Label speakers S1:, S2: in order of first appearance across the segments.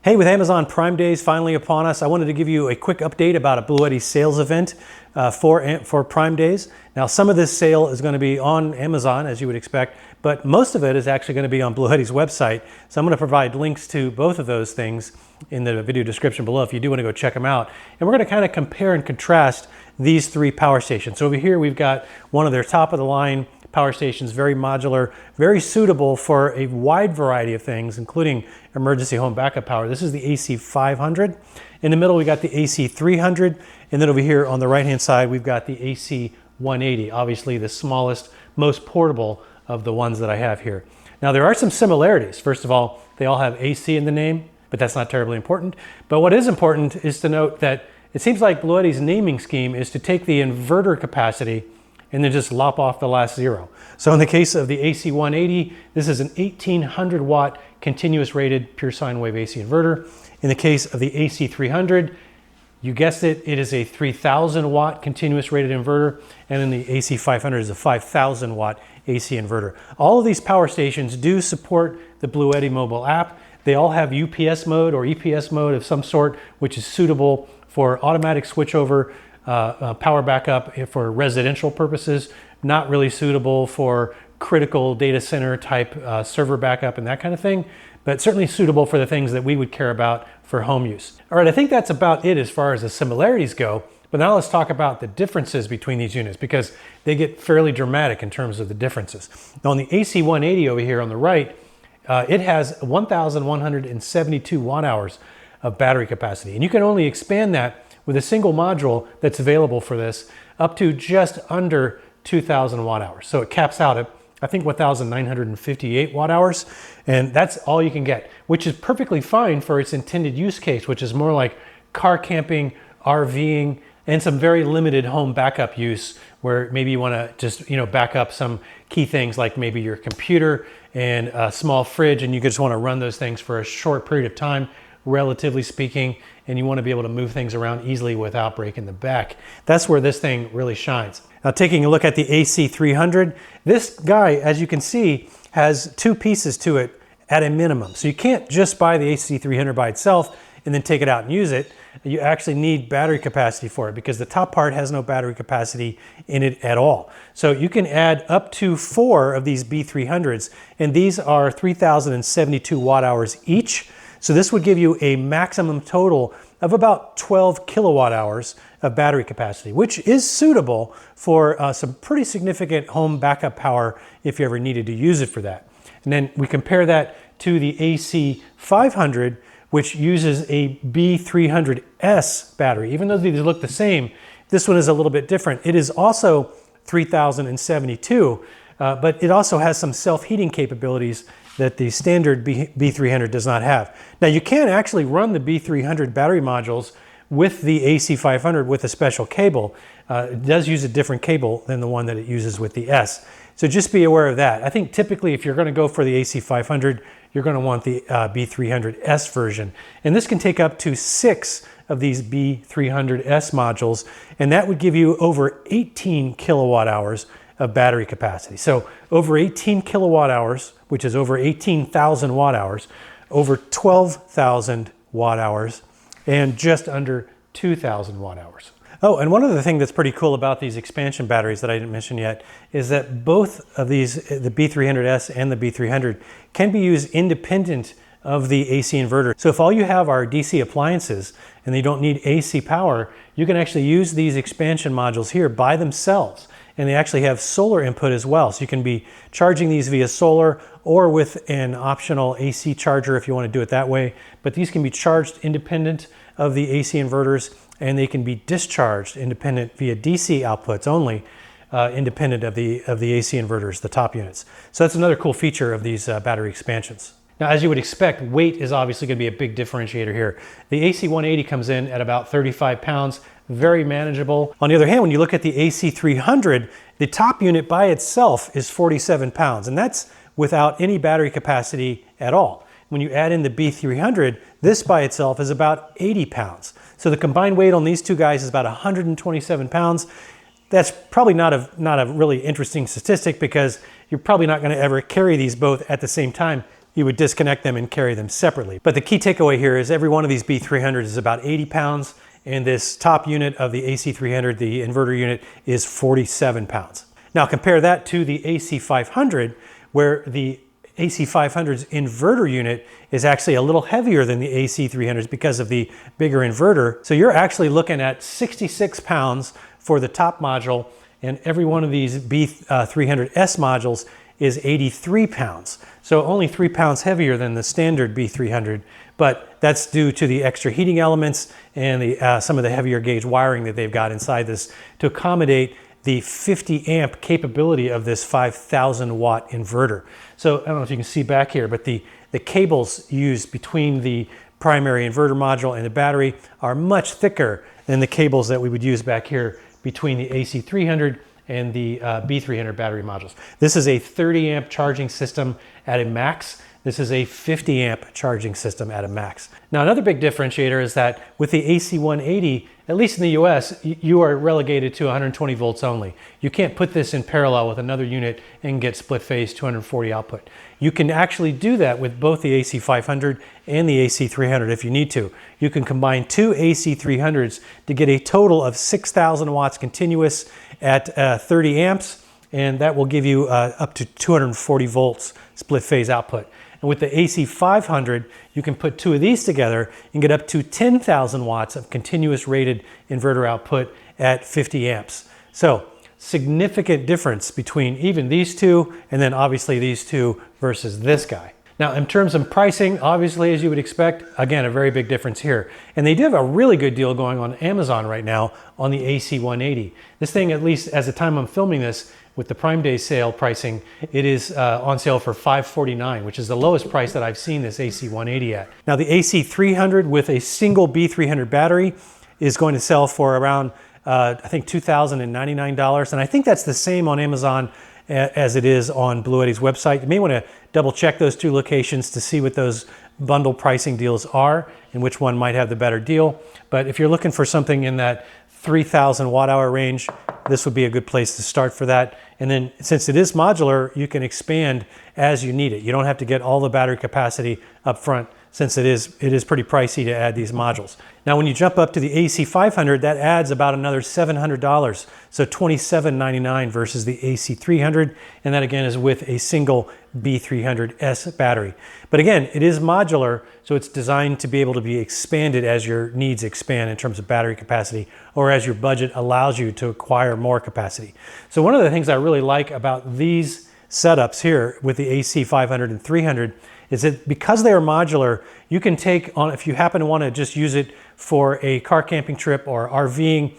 S1: Hey, with Amazon Prime Days finally upon us, I wanted to give you a quick update about a Bluetti sales event for Prime Days. Now, some of this sale is going to be on Amazon, as you would expect, but most of it is actually going to be on Bluetti's website. So I'm going to provide links to both of those things in the video description below if you do want to go check them out. And we're going to kind of compare and contrast these three power stations. So over here, we've got one of their top of the line power stations, very modular, very suitable for a wide variety of things, including emergency home backup power. This is the AC 500. In the middle, we got the AC 300. And then over here on the right-hand side, we've got the AC 180, obviously the smallest, most portable of the ones that I have here. Now, there are some similarities. First of all, they all have AC in the name, but that's not terribly important. But what is important is to note that it seems like Bluetti's naming scheme is to take the inverter capacity and then just lop off the last zero. So in the case of the AC 180, this is an 1800 watt continuous rated pure sine wave AC inverter. In the case of the AC 300, you guessed it, it is a 3000 watt continuous rated inverter. And then the AC 500 is a 5000 watt AC inverter. All of these power stations do support the Bluetti mobile app. They all have UPS mode or EPS mode of some sort, which is suitable for automatic switchover power backup for residential purposes, not really suitable for critical data center type server backup and that kind of thing, but certainly suitable for the things that we would care about for home use. All right, I think that's about it as far as the similarities go, but now let's talk about the differences between these units because they get fairly dramatic in terms of the differences. Now on the AC 180 over here on the right, it has 1,172 watt hours of battery capacity, and you can only expand that with a single module that's available for this up to just under 2,000 watt hours. So it caps out at, I think, 1,958 watt hours. And that's all you can get, which is perfectly fine for its intended use case, which is more like car camping, RVing, and some very limited home backup use where maybe you want to just, back up some key things like maybe your computer and a small fridge, and you just want to run those things for a short period of time, relatively speaking, and you want to be able to move things around easily without breaking the back. That's where this thing really shines. Now, taking a look at the AC 300, this guy, as you can see, has two pieces to it at a minimum. So you can't just buy the AC 300 by itself and then take it out and use it. You actually need battery capacity for it because the top part has no battery capacity in it at all. So you can add up to 4 of these B300s, and these are 3,072 watt hours each. So this would give you a maximum total of about 12 kilowatt hours of battery capacity, which is suitable for some pretty significant home backup power if you ever needed to use it for that. And then we compare that to the AC 500, which uses a B300S battery. Even though these look the same, this one is a little bit different. It is also 3,072, but it also has some self-heating capabilities that the standard B300 does not have. Now, you can actually run the B300 battery modules with the AC 500 with a special cable. It does use a different cable than the one that it uses with the S. So just be aware of that. I think typically if you're going to go for the AC 500, you're going to want the B300S version. And this can take up to 6 of these B300S modules, and that would give you over 18 kilowatt hours of battery capacity. So over 18 kilowatt hours, which is over 18,000 watt hours, over 12,000 watt hours, and just under 2,000 watt hours. Oh, and one other thing that's pretty cool about these expansion batteries that I didn't mention yet is that both of these, the B300S and the B300, can be used independent of the AC inverter. So if all you have are DC appliances and they don't need AC power, you can actually use these expansion modules here by themselves. And they actually have solar input as well. So you can be charging these via solar or with an optional AC charger if you want to do it that way. But these can be charged independent of the AC inverters, and they can be discharged independent via DC outputs only, independent of the AC inverters, the top units. So that's another cool feature of these battery expansions. Now, as you would expect, weight is obviously going to be a big differentiator here. The AC 180 comes in at about 35 pounds, very manageable. On the other hand, when you look at the AC 300, the top unit by itself is 47 pounds, and that's without any battery capacity at all. When you add in the B300, this by itself is about 80 pounds. So the combined weight on these two guys is about 127 pounds. That's probably not a really interesting statistic because you're probably not going to ever carry these both at the same time, you would disconnect them and carry them separately. But the key takeaway here is every one of these B300s is about 80 pounds, and this top unit of the AC300, the inverter unit, is 47 pounds. Now compare that to the AC500, where the AC500's inverter unit is actually a little heavier than the AC300's because of the bigger inverter. So you're actually looking at 66 pounds for the top module, and every one of these B300S modules is 83 pounds. So only 3 pounds heavier than the standard B300, but that's due to the extra heating elements and some of the heavier gauge wiring that they've got inside this to accommodate the 50 amp capability of this 5,000 watt inverter. So I don't know if you can see back here, but the cables used between the primary inverter module and the battery are much thicker than the cables that we would use back here between the AC300 and the B300 battery modules. This is a 30 amp charging system at a max. This is a 50 amp charging system at a max. Now, another big differentiator is that with the AC180, at least in the US, you are relegated to 120 volts only. You can't put this in parallel with another unit and get split phase 240 output. You can actually do that with both the AC500 and the AC300 if you need to. You can combine two AC300s to get a total of 6,000 watts continuous at 30 amps, and that will give you up to 240 volts split phase output. And with the AC500, you can put two of these together and get up to 10,000 watts of continuous rated inverter output at 50 amps. So significant difference between even these two and then obviously these two versus this guy. Now, in terms of pricing, obviously, as you would expect, again, a very big difference here. And they do have a really good deal going on Amazon right now on the AC180. This thing, at least as the time I'm filming this, with the Prime Day sale pricing, it is on sale for $549, which is the lowest price that I've seen this AC180 at. Now, the AC300 with a single B300 battery is going to sell for around, I think, $2,099. And I think that's the same on Amazon as it is on Bluetti's website. You may want to double check those two locations to see what those bundle pricing deals are and which one might have the better deal. But if you're looking for something in that 3,000 watt hour range, this would be a good place to start for that. And then since it is modular, you can expand as you need it. You don't have to get all the battery capacity up front, since it is pretty pricey to add these modules. Now, when you jump up to the AC500, that adds about another $700, so $27.99 versus the AC300, and that again is with a single B300S battery. But again, it is modular, so it's designed to be able to be expanded as your needs expand in terms of battery capacity, or as your budget allows you to acquire more capacity. So one of the things I really like about these setups here with the AC500 and 300 is that because they are modular, you can take on, if you happen to want to just use it for a car camping trip or RVing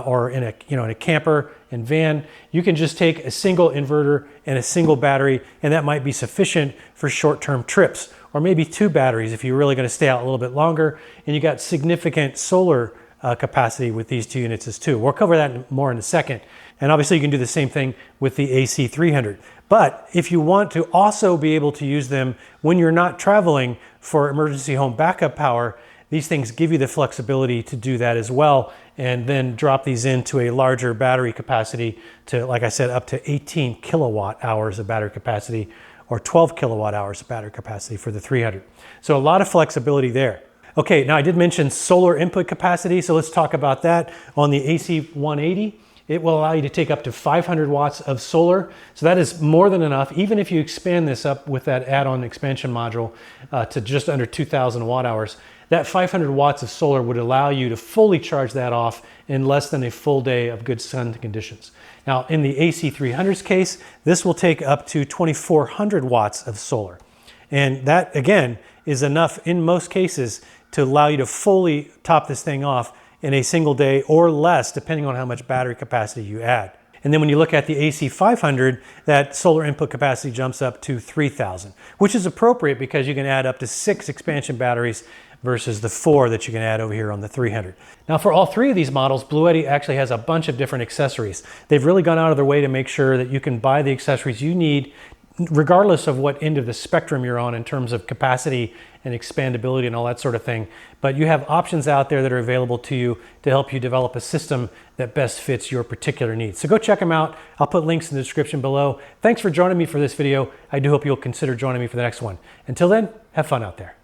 S1: or in a camper and van, you can just take a single inverter and a single battery, and that might be sufficient for short-term trips, or maybe two batteries if you're really going to stay out a little bit longer, and you got significant solar capacity with these two units as too. We'll cover that more in a second. And obviously you can do the same thing with the AC300. But if you want to also be able to use them when you're not traveling for emergency home backup power, these things give you the flexibility to do that as well, and then drop these into a larger battery capacity to, like I said, up to 18 kilowatt hours of battery capacity, or 12 kilowatt hours of battery capacity for the 300. So a lot of flexibility there. Okay, now I did mention solar input capacity, so let's talk about that. On the AC180, it will allow you to take up to 500 watts of solar. So that is more than enough, even if you expand this up with that add-on expansion module to just under 2,000 watt hours. That 500 watts of solar would allow you to fully charge that off in less than a full day of good sun conditions. Now, in the AC300's case, this will take up to 2,400 watts of solar. And that, again, is enough in most cases to allow you to fully top this thing off in a single day or less, depending on how much battery capacity you add. And then when you look at the AC500, that solar input capacity jumps up to 3,000, which is appropriate because you can add up to 6 expansion batteries versus the 4 that you can add over here on the 300. Now, for all three of these models, Bluetti actually has a bunch of different accessories. They've really gone out of their way to make sure that you can buy the accessories you need regardless of what end of the spectrum you're on in terms of capacity and expandability and all that sort of thing. But you have options out there that are available to you to help you develop a system that best fits your particular needs. So go check them out. I'll put links in the description below. Thanks for joining me for this video. I do hope you'll consider joining me for the next one. Until then, have fun out there.